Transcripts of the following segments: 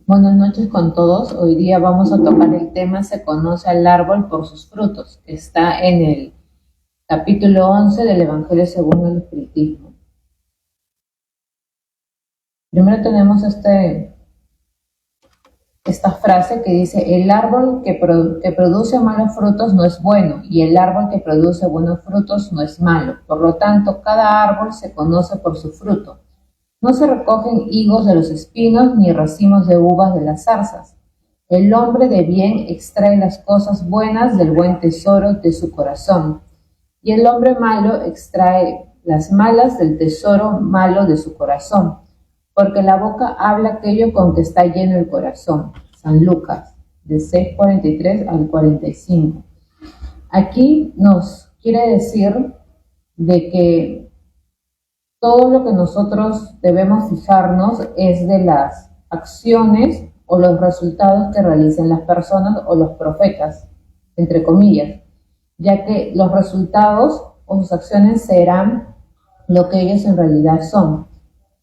Buenas noches con todos. Hoy día vamos a tocar el tema Se conoce al árbol por sus frutos, que está en el capítulo 11 del Evangelio según el Espiritismo. Primero tenemos esta frase que dice: el árbol que produce malos frutos no es bueno, y el árbol que produce buenos frutos no es malo. Por lo tanto, cada árbol se conoce por su fruto. No se recogen higos de los espinos, ni racimos de uvas de las zarzas. El hombre de bien extrae las cosas buenas del buen tesoro de su corazón, y el hombre malo extrae las malas del tesoro malo de su corazón, porque la boca habla aquello con que está lleno el corazón. San Lucas, de 6:43 al 45. Aquí nos quiere decir de que todo lo que nosotros debemos fijarnos es de las acciones o los resultados que realicen las personas o los profetas, entre comillas, ya que los resultados o sus acciones serán lo que ellos en realidad son,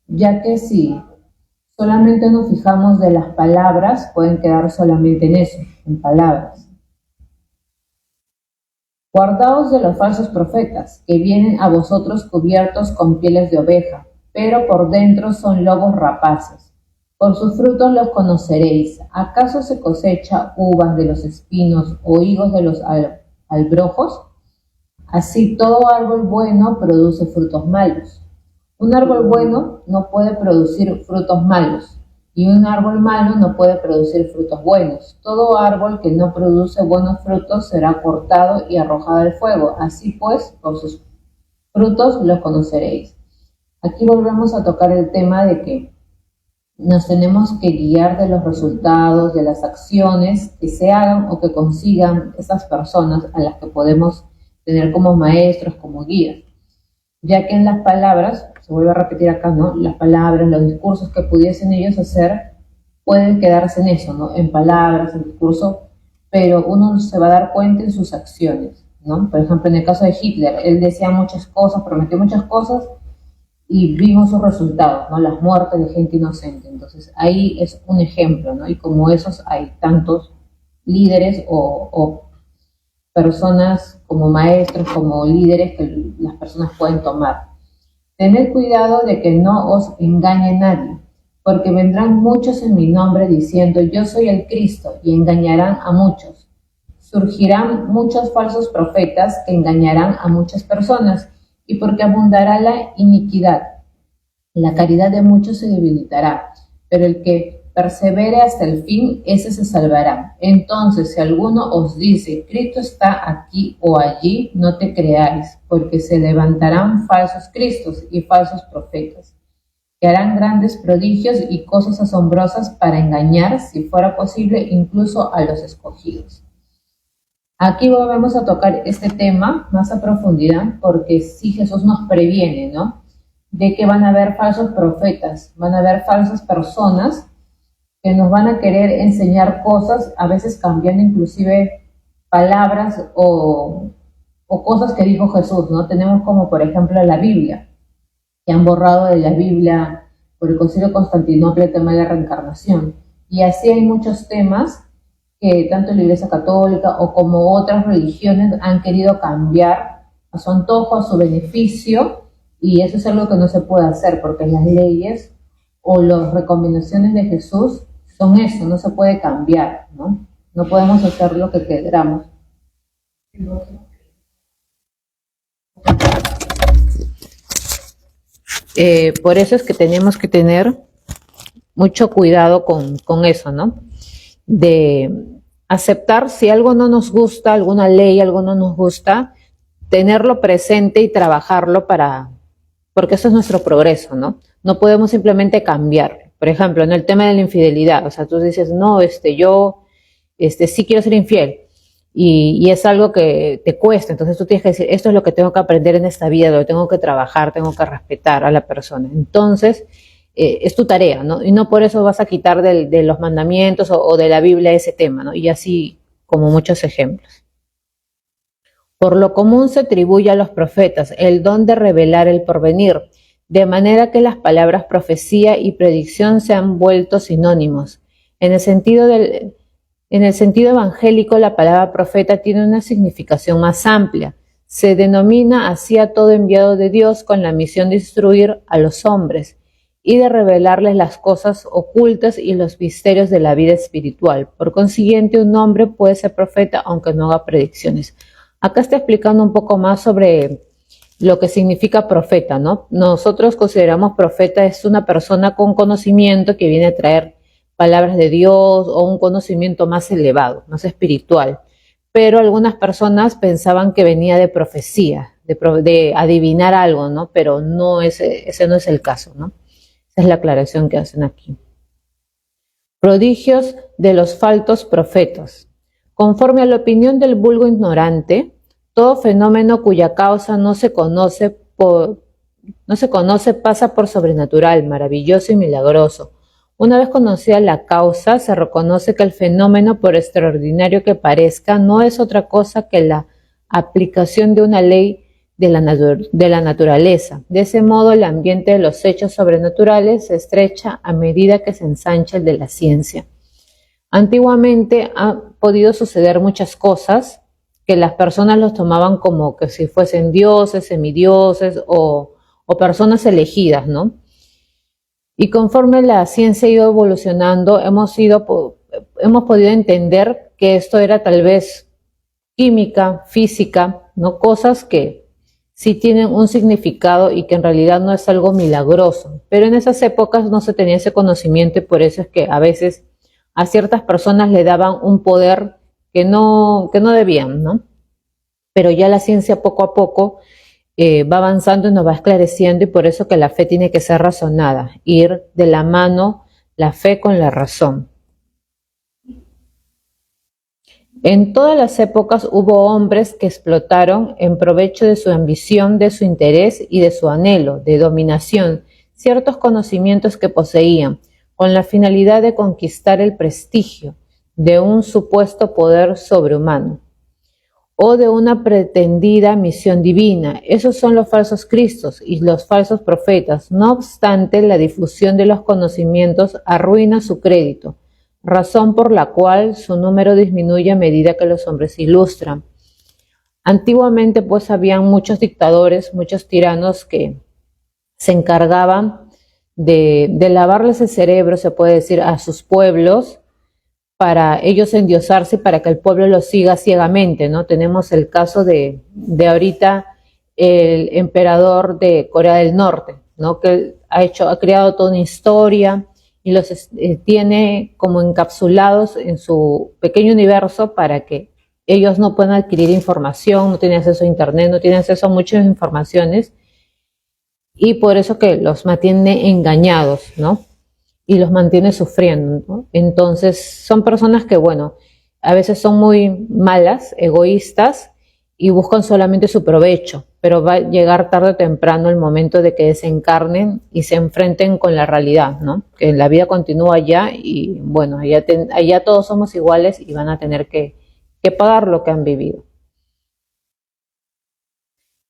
ya que si solamente nos fijamos de las palabras, pueden quedar solamente en eso, en palabras. Guardaos de los falsos profetas, que vienen a vosotros cubiertos con pieles de oveja, pero por dentro son lobos rapaces. Por sus frutos los conoceréis. ¿Acaso se cosecha uvas de los espinos o higos de los albrojos? Así todo árbol bueno produce frutos malos. Un árbol bueno no puede producir frutos malos, y un árbol malo no puede producir frutos buenos. Todo árbol que no produce buenos frutos será cortado y arrojado al fuego. Así pues, por sus frutos los conoceréis. Aquí volvemos a tocar el tema de que nos tenemos que guiar de los resultados, de las acciones que se hagan o que consigan esas personas a las que podemos tener como maestros, como guías, ya que en las palabras, se vuelve a repetir acá, ¿no? Las palabras, los discursos que pudiesen ellos hacer pueden quedarse en eso, ¿no? En palabras, en discurso, pero uno se va a dar cuenta en sus acciones, ¿no? Por ejemplo, en el caso de Hitler, él decía muchas cosas, prometió muchas cosas y vimos sus resultados, ¿no? Las muertes de gente inocente. Entonces, ahí es un ejemplo, ¿no? Y como esos hay tantos líderes o personas como maestros, como líderes que las personas pueden tomar. Tened cuidado de que no os engañe nadie, porque vendrán muchos en mi nombre diciendo: yo soy el Cristo, y engañarán a muchos. Surgirán muchos falsos profetas que engañarán a muchas personas, y porque abundará la iniquidad, la caridad de muchos se debilitará, pero el que persevere hasta el fin, ese se salvará. Entonces, si alguno os dice: Cristo está aquí o allí, no te creáis, porque se levantarán falsos cristos y falsos profetas, que harán grandes prodigios y cosas asombrosas para engañar, si fuera posible, incluso a los escogidos. Aquí volvemos a tocar este tema más a profundidad, porque sí Jesús nos previene, ¿no? De que van a haber falsos profetas, van a haber falsas personas que nos van a querer enseñar cosas, a veces cambiando inclusive palabras o cosas que dijo Jesús, ¿no? Tenemos como por ejemplo la Biblia, que han borrado de la Biblia por el Concilio de Constantinopla el tema de la reencarnación. Y así hay muchos temas que tanto la Iglesia Católica o como otras religiones han querido cambiar a su antojo, a su beneficio, y eso es algo que no se puede hacer, porque las leyes o las recomendaciones de Jesús son eso, no se puede cambiar, ¿no? No podemos hacer lo que queramos. Por eso es que tenemos que tener mucho cuidado con eso, ¿no? De aceptar si algo no nos gusta, alguna ley, algo no nos gusta, tenerlo presente y trabajarlo porque eso es nuestro progreso, ¿no? No podemos simplemente cambiar. Por ejemplo, en el tema de la infidelidad, o sea, tú dices: no, yo sí quiero ser infiel, y es algo que te cuesta, entonces tú tienes que decir: esto es lo que tengo que aprender en esta vida, lo tengo que trabajar, tengo que respetar a la persona. Entonces, es tu tarea, ¿no? Y no por eso vas a quitar de los mandamientos o de la Biblia ese tema, ¿no? Y así como muchos ejemplos. Por lo común se atribuye a los profetas el don de revelar el porvenir, de manera que las palabras profecía y predicción se han vuelto sinónimos. En el sentido evangélico, la palabra profeta tiene una significación más amplia. Se denomina así a todo enviado de Dios con la misión de instruir a los hombres y de revelarles las cosas ocultas y los misterios de la vida espiritual. Por consiguiente, un hombre puede ser profeta aunque no haga predicciones. Acá está explicando un poco más sobre lo que significa profeta, ¿no? Nosotros consideramos profeta es una persona con conocimiento que viene a traer palabras de Dios o un conocimiento más elevado, más espiritual. Pero algunas personas pensaban que venía de profecía, de adivinar algo, ¿no? Pero no ese no es el caso, ¿no? Esa es la aclaración que hacen aquí. Prodigios de los falsos profetas. Conforme a la opinión del vulgo ignorante, todo fenómeno cuya causa no se conoce pasa por sobrenatural, maravilloso y milagroso. Una vez conocida la causa, se reconoce que el fenómeno, por extraordinario que parezca, no es otra cosa que la aplicación de una ley de la naturaleza. De ese modo, el ambiente de los hechos sobrenaturales se estrecha a medida que se ensancha el de la ciencia. Antiguamente han podido suceder muchas cosas que las personas los tomaban como que si fuesen dioses, semidioses o personas elegidas, ¿no? Y conforme la ciencia ha ido evolucionando, hemos podido entender que esto era tal vez química, física, ¿no? Cosas que sí tienen un significado y que en realidad no es algo milagroso. Pero en esas épocas no se tenía ese conocimiento y por eso es que a veces a ciertas personas le daban un poder que no debían, ¿no? Pero ya la ciencia poco a poco va avanzando y nos va esclareciendo y por eso que la fe tiene que ser razonada, ir de la mano la fe con la razón. En todas las épocas hubo hombres que explotaron en provecho de su ambición, de su interés y de su anhelo de dominación ciertos conocimientos que poseían, con la finalidad de conquistar el prestigio de un supuesto poder sobrehumano o de una pretendida misión divina. Esos son los falsos cristos y los falsos profetas. No obstante, la difusión de los conocimientos arruina su crédito, razón por la cual su número disminuye a medida que los hombres se ilustran. Antiguamente, pues, habían muchos dictadores, muchos tiranos que se encargaban de lavarles el cerebro, se puede decir, a sus pueblos, para ellos endiosarse y para que el pueblo los siga ciegamente, ¿no? Tenemos el caso de ahorita el emperador de Corea del Norte, ¿no? Que ha creado toda una historia y los tiene como encapsulados en su pequeño universo para que ellos no puedan adquirir información, no tienen acceso a internet, no tienen acceso a muchas informaciones y por eso que los mantiene engañados, ¿no? Y los mantiene sufriendo, ¿no? Entonces son personas que, bueno, a veces son muy malas, egoístas y buscan solamente su provecho, pero va a llegar tarde o temprano el momento de que desencarnen y se enfrenten con la realidad, ¿no? Que la vida continúa allá y, bueno, allá todos somos iguales y van a tener que pagar lo que han vivido.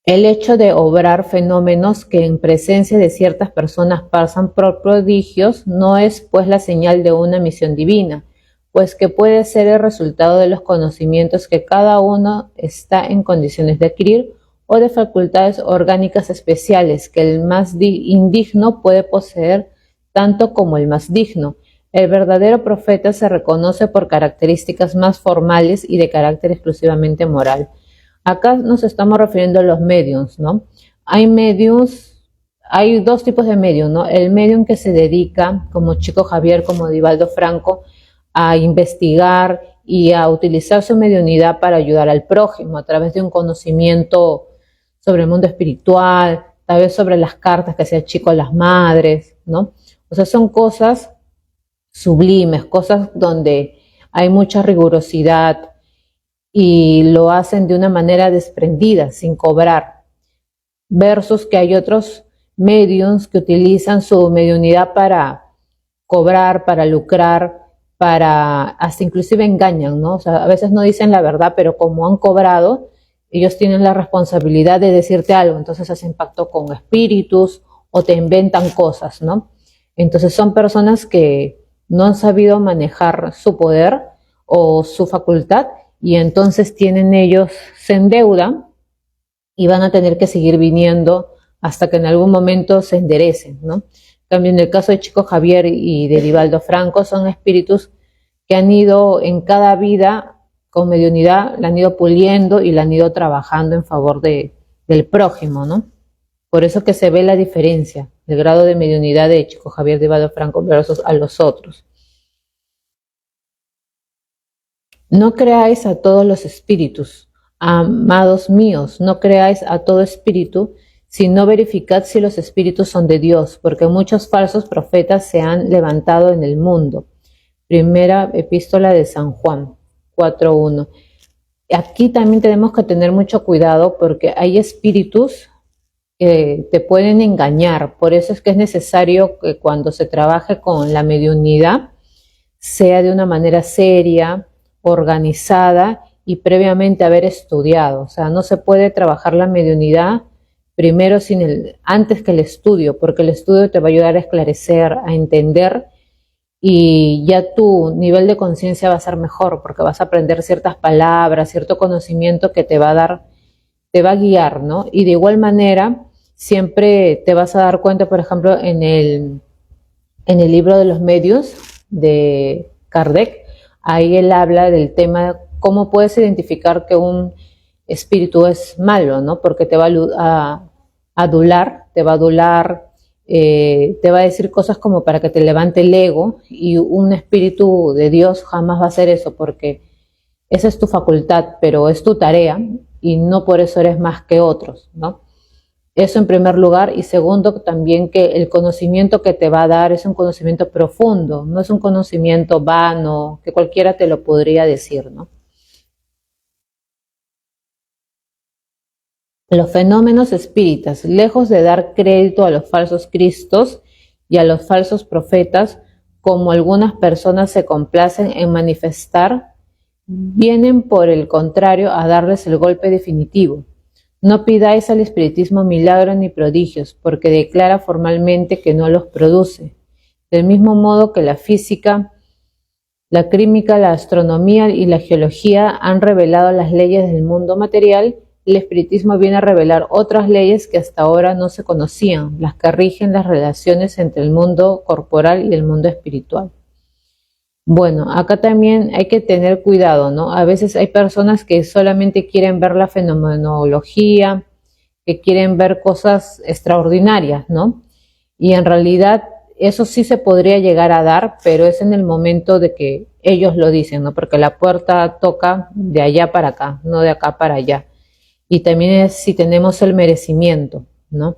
El hecho de obrar fenómenos que en presencia de ciertas personas pasan por prodigios no es pues la señal de una misión divina, pues que puede ser el resultado de los conocimientos que cada uno está en condiciones de adquirir o de facultades orgánicas especiales que el más indigno puede poseer tanto como el más digno. El verdadero profeta se reconoce por características más formales y de carácter exclusivamente moral. Acá nos estamos refiriendo a los mediums, ¿no? Hay dos tipos de medium, ¿no? El medium que se dedica, como Chico Javier, como Divaldo Franco, a investigar y a utilizar su mediunidad para ayudar al prójimo a través de un conocimiento sobre el mundo espiritual, tal vez sobre las cartas que hacía Chico a las madres, ¿no? O sea, son cosas sublimes, cosas donde hay mucha rigurosidad, y lo hacen de una manera desprendida, sin cobrar, versus que hay otros mediums que utilizan su mediunidad para cobrar, para lucrar, hasta inclusive engañan, ¿no? O sea, a veces no dicen la verdad, pero como han cobrado, ellos tienen la responsabilidad de decirte algo, entonces hacen pacto con espíritus o te inventan cosas, ¿no? Entonces son personas que no han sabido manejar su poder o su facultad, y entonces se endeudan y van a tener que seguir viniendo hasta que en algún momento se enderecen, ¿no? En cambio, en el caso de Chico Javier y de Edivaldo Franco, son espíritus que han ido en cada vida con mediunidad, la han ido puliendo y la han ido trabajando en favor del prójimo, ¿no? Por eso que se ve la diferencia, el grado de mediunidad de Chico Javier de Edivaldo Franco versus a los otros. No creáis a todos los espíritus, amados míos, no creáis a todo espíritu, sino verificad si los espíritus son de Dios, porque muchos falsos profetas se han levantado en el mundo. Primera epístola de San Juan 4:1. Aquí también tenemos que tener mucho cuidado porque hay espíritus que te pueden engañar. Por eso es que es necesario que cuando se trabaje con la mediunidad sea de una manera seria, organizada y previamente haber estudiado. O sea, no se puede trabajar la mediunidad primero antes que el estudio, porque el estudio te va a ayudar a esclarecer, a entender, y ya tu nivel de conciencia va a ser mejor porque vas a aprender ciertas palabras, cierto conocimiento que te va a guiar, ¿no? Y de igual manera, siempre te vas a dar cuenta, por ejemplo, en el libro de los medios de Kardec, ahí él habla del tema de cómo puedes identificar que un espíritu es malo, ¿no? Porque te va a adular, te va a decir cosas como para que te levante el ego, y un espíritu de Dios jamás va a hacer eso, porque esa es tu facultad, pero es tu tarea y no por eso eres más que otros, ¿no? Eso en primer lugar, y segundo también que el conocimiento que te va a dar es un conocimiento profundo, no es un conocimiento vano que cualquiera te lo podría decir, ¿no? Los fenómenos espíritas, lejos de dar crédito a los falsos cristos y a los falsos profetas, como algunas personas se complacen en manifestar, vienen por el contrario a darles el golpe definitivo. No pidáis al espiritismo milagros ni prodigios, porque declara formalmente que no los produce. Del mismo modo que la física, la química, la astronomía y la geología han revelado las leyes del mundo material, el espiritismo viene a revelar otras leyes que hasta ahora no se conocían, las que rigen las relaciones entre el mundo corporal y el mundo espiritual. Bueno, acá también hay que tener cuidado, ¿no? A veces hay personas que solamente quieren ver la fenomenología, que quieren ver cosas extraordinarias, ¿no? Y en realidad eso sí se podría llegar a dar, pero es en el momento de que ellos lo dicen, ¿no? Porque la puerta toca de allá para acá, no de acá para allá. Y también es si tenemos el merecimiento, ¿no?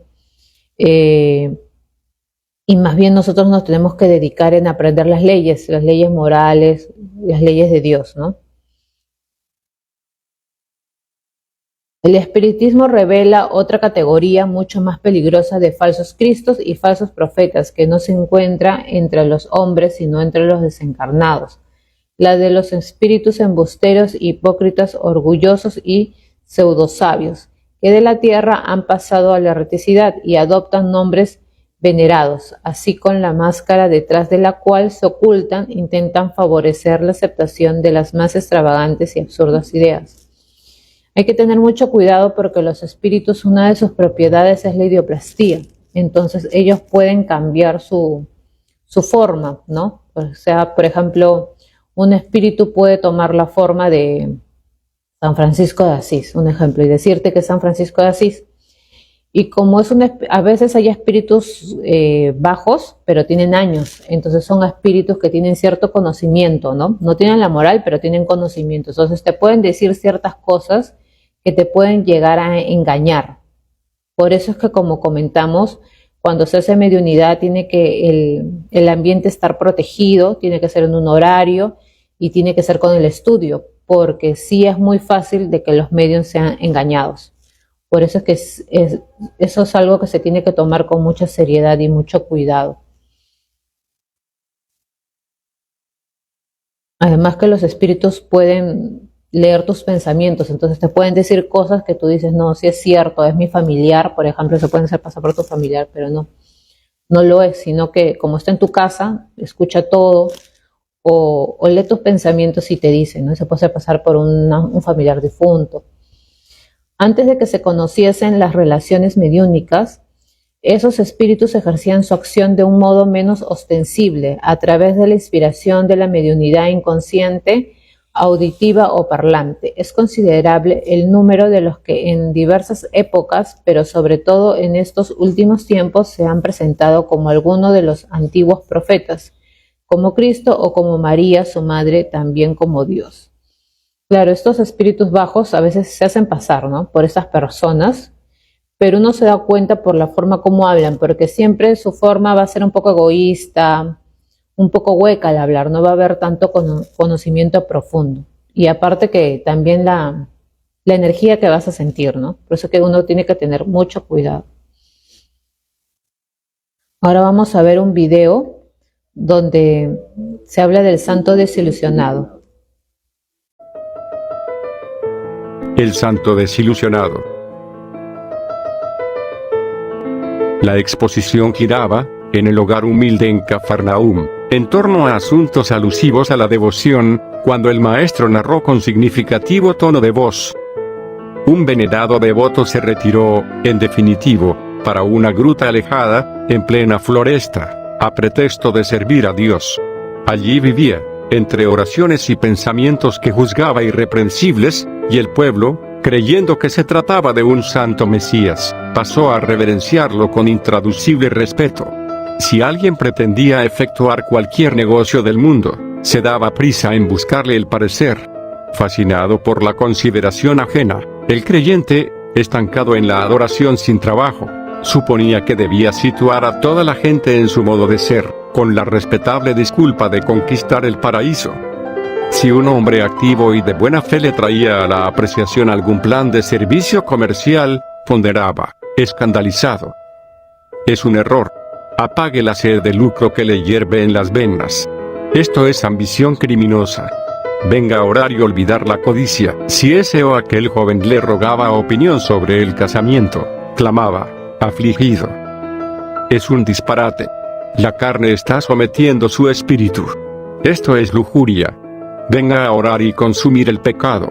Y más bien nosotros nos tenemos que dedicar en aprender las leyes morales, las leyes de Dios, ¿no? El espiritismo revela otra categoría mucho más peligrosa de falsos cristos y falsos profetas que no se encuentra entre los hombres sino entre los desencarnados, la de los espíritus embusteros, hipócritas, orgullosos y pseudosabios, que de la tierra han pasado a la erraticidad y adoptan nombres venerados, así con la máscara detrás de la cual se ocultan, intentan favorecer la aceptación de las más extravagantes y absurdas ideas. Hay que tener mucho cuidado porque los espíritus, una de sus propiedades es la idioplastía, entonces ellos pueden cambiar su forma, ¿no? O sea, por ejemplo, un espíritu puede tomar la forma de San Francisco de Asís, un ejemplo, y decirte que es San Francisco de Asís. Y como a veces hay espíritus bajos, pero tienen años, entonces son espíritus que tienen cierto conocimiento, ¿no? No tienen la moral, pero tienen conocimiento. Entonces te pueden decir ciertas cosas que te pueden llegar a engañar. Por eso es que, como comentamos, cuando se hace mediunidad tiene que el ambiente estar protegido, tiene que ser en un horario y tiene que ser con el estudio, porque sí es muy fácil de que los medios sean engañados. Por eso es que eso es algo que se tiene que tomar con mucha seriedad y mucho cuidado. Además que los espíritus pueden leer tus pensamientos, entonces te pueden decir cosas que tú dices, no, sí es cierto, es mi familiar, por ejemplo, se pueden hacer pasar por tu familiar, pero no no lo es, sino que como está en tu casa, escucha todo o lee tus pensamientos y te dice, ¿no? Se puede hacer pasar por un familiar difunto. Antes de que se conociesen las relaciones mediúnicas, esos espíritus ejercían su acción de un modo menos ostensible, a través de la inspiración de la mediunidad inconsciente, auditiva o parlante. Es considerable el número de los que en diversas épocas, pero sobre todo en estos últimos tiempos, se han presentado como alguno de los antiguos profetas, como Cristo o como María, su madre, también como Dios. Claro, estos espíritus bajos a veces se hacen pasar, ¿no?, por esas personas, pero uno se da cuenta por la forma como hablan, porque siempre su forma va a ser un poco egoísta, un poco hueca al hablar, no va a haber tanto conocimiento profundo. Y aparte que también la energía que vas a sentir, ¿no? Por eso que uno tiene que tener mucho cuidado. Ahora vamos a ver un video donde se habla del santo desilusionado. El santo desilusionado. La exposición giraba, en el hogar humilde en Cafarnaúm, en torno a asuntos alusivos a la devoción, cuando el maestro narró con significativo tono de voz. Un venerado devoto se retiró, en definitivo, para una gruta alejada, en plena floresta, a pretexto de servir a Dios. Allí vivía, entre oraciones y pensamientos que juzgaba irreprensibles, y el pueblo, creyendo que se trataba de un santo Mesías, pasó a reverenciarlo con intraducible respeto. Si alguien pretendía efectuar cualquier negocio del mundo, se daba prisa en buscarle el parecer. Fascinado por la consideración ajena, el creyente, estancado en la adoración sin trabajo, suponía que debía situar a toda la gente en su modo de ser, con la respetable disculpa de conquistar el paraíso. Si un hombre activo y de buena fe le traía a la apreciación algún plan de servicio comercial, ponderaba, escandalizado: es un error. Apague la sed de lucro que le hierve en las venas. Esto es ambición criminosa. Venga a orar y olvidar la codicia. Si ese o aquel joven le rogaba opinión sobre el casamiento, clamaba, afligido: es un disparate. La carne está sometiendo su espíritu. Esto es lujuria. Venga a orar y consumir el pecado.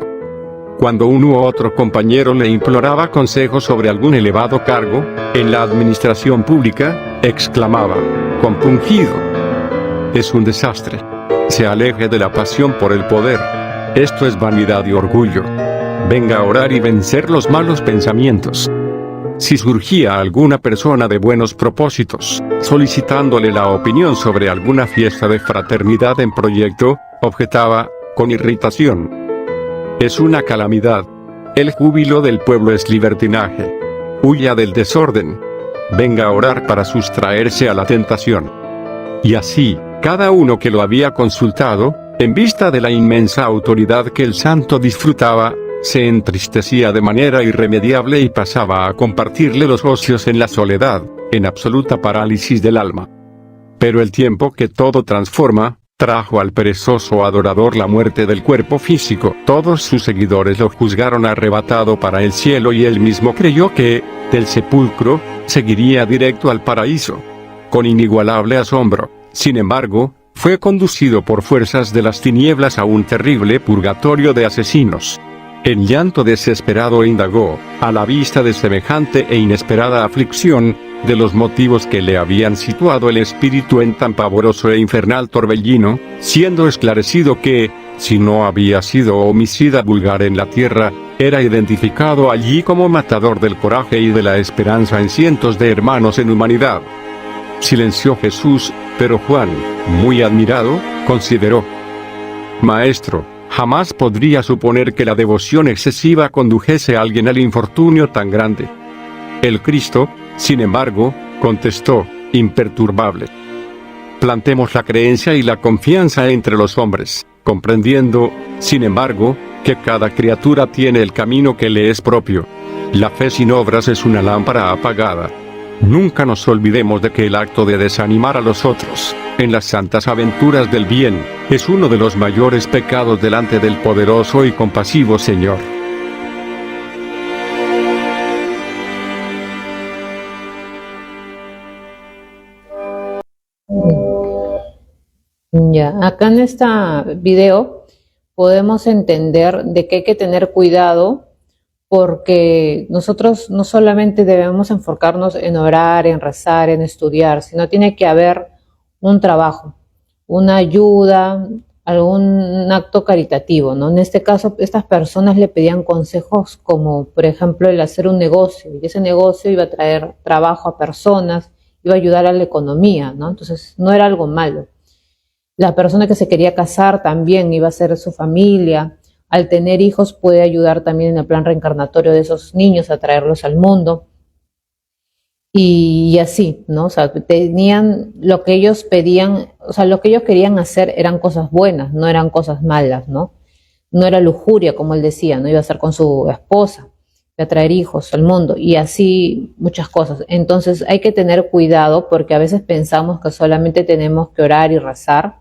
Cuando uno u otro compañero le imploraba consejos sobre algún elevado cargo, en la administración pública, exclamaba, compungido: es un desastre. Se aleje de la pasión por el poder. Esto es vanidad y orgullo. Venga a orar y vencer los malos pensamientos. Si surgía alguna persona de buenos propósitos, solicitándole la opinión sobre alguna fiesta de fraternidad en proyecto, objetaba, con irritación: es una calamidad. El júbilo del pueblo es libertinaje. Huya del desorden. Venga a orar para sustraerse a la tentación. Y así, cada uno que lo había consultado, en vista de la inmensa autoridad que el santo disfrutaba, se entristecía de manera irremediable y pasaba a compartirle los ocios en la soledad, en absoluta parálisis del alma. Pero el tiempo que todo transforma, trajo al perezoso adorador la muerte del cuerpo físico. Todos sus seguidores lo juzgaron arrebatado para el cielo y él mismo creyó que, del sepulcro, seguiría directo al paraíso. Con inigualable asombro, sin embargo, fue conducido por fuerzas de las tinieblas a un terrible purgatorio de asesinos. En llanto desesperado indagó, a la vista de semejante e inesperada aflicción, de los motivos que le habían situado el espíritu en tan pavoroso e infernal torbellino, siendo esclarecido que, si no había sido homicida vulgar en la tierra, era identificado allí como matador del coraje y de la esperanza en cientos de hermanos en humanidad. Silenció Jesús, pero Juan, muy admirado, consideró: Maestro, jamás podría suponer que la devoción excesiva condujese a alguien al infortunio tan grande. El Cristo, sin embargo, contestó, imperturbable: plantemos la creencia y la confianza entre los hombres, comprendiendo, sin embargo, que cada criatura tiene el camino que le es propio. La fe sin obras es una lámpara apagada. Nunca nos olvidemos de que el acto de desanimar a los otros, en las santas aventuras del bien, es uno de los mayores pecados delante del poderoso y compasivo Señor. Ya, acá en este video podemos entender de que hay que tener cuidado porque nosotros no solamente debemos enfocarnos en orar, en rezar, en estudiar, sino tiene que haber un trabajo, una ayuda, algún acto caritativo, ¿no? En este caso, estas personas le pedían consejos como, por ejemplo, el hacer un negocio, y ese negocio iba a traer trabajo a personas, iba a ayudar a la economía, ¿no? Entonces, no era algo malo. La persona que se quería casar también iba a ser su familia. Al tener hijos puede ayudar también en el plan reencarnatorio de esos niños a traerlos al mundo. Y así, ¿no? O sea, tenían lo que ellos pedían, o sea, lo que ellos querían hacer eran cosas buenas, no eran cosas malas, ¿no? No era lujuria, como él decía, no iba a ser con su esposa, iba a traer hijos al mundo y así muchas cosas. Entonces hay que tener cuidado porque a veces pensamos que solamente tenemos que orar y rezar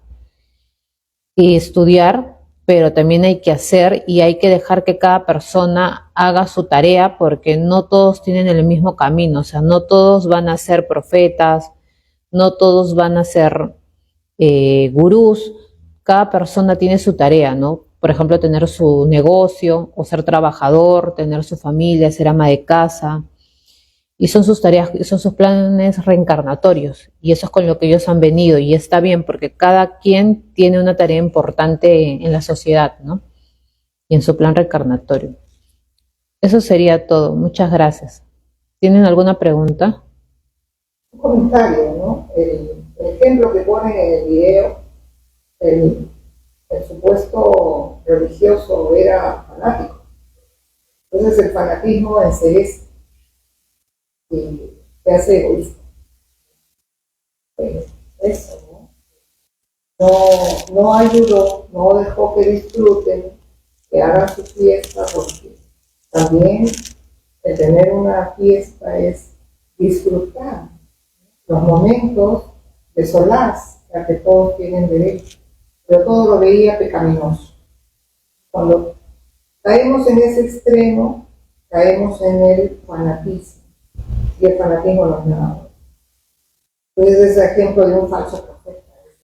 y estudiar, pero también hay que hacer y hay que dejar que cada persona haga su tarea porque no todos tienen el mismo camino, o sea, no todos van a ser profetas, no todos van a ser gurús, cada persona tiene su tarea, ¿no? Por ejemplo, tener su negocio o ser trabajador, tener su familia, ser ama de casa, y son sus tareas, son sus planes reencarnatorios, y eso es con lo que ellos han venido, y está bien, porque cada quien tiene una tarea importante en la sociedad, ¿no? Y en su plan reencarnatorio. Eso sería todo. Muchas gracias. ¿Tienen alguna pregunta? Un comentario, ¿no? El ejemplo que ponen en el video, el supuesto religioso era fanático. Entonces el fanatismo enseguece y te hace egoísta. Eso, ¿no? No ayudó, no dejó que disfruten, que hagan su fiesta, porque también el tener una fiesta es disfrutar los momentos de solaz a que todos tienen derecho, pero todo lo veía pecaminoso. Cuando caemos en ese extremo, caemos en el fanatismo, y el fanatismo no es nada. Entonces es ejemplo de un falso profeta.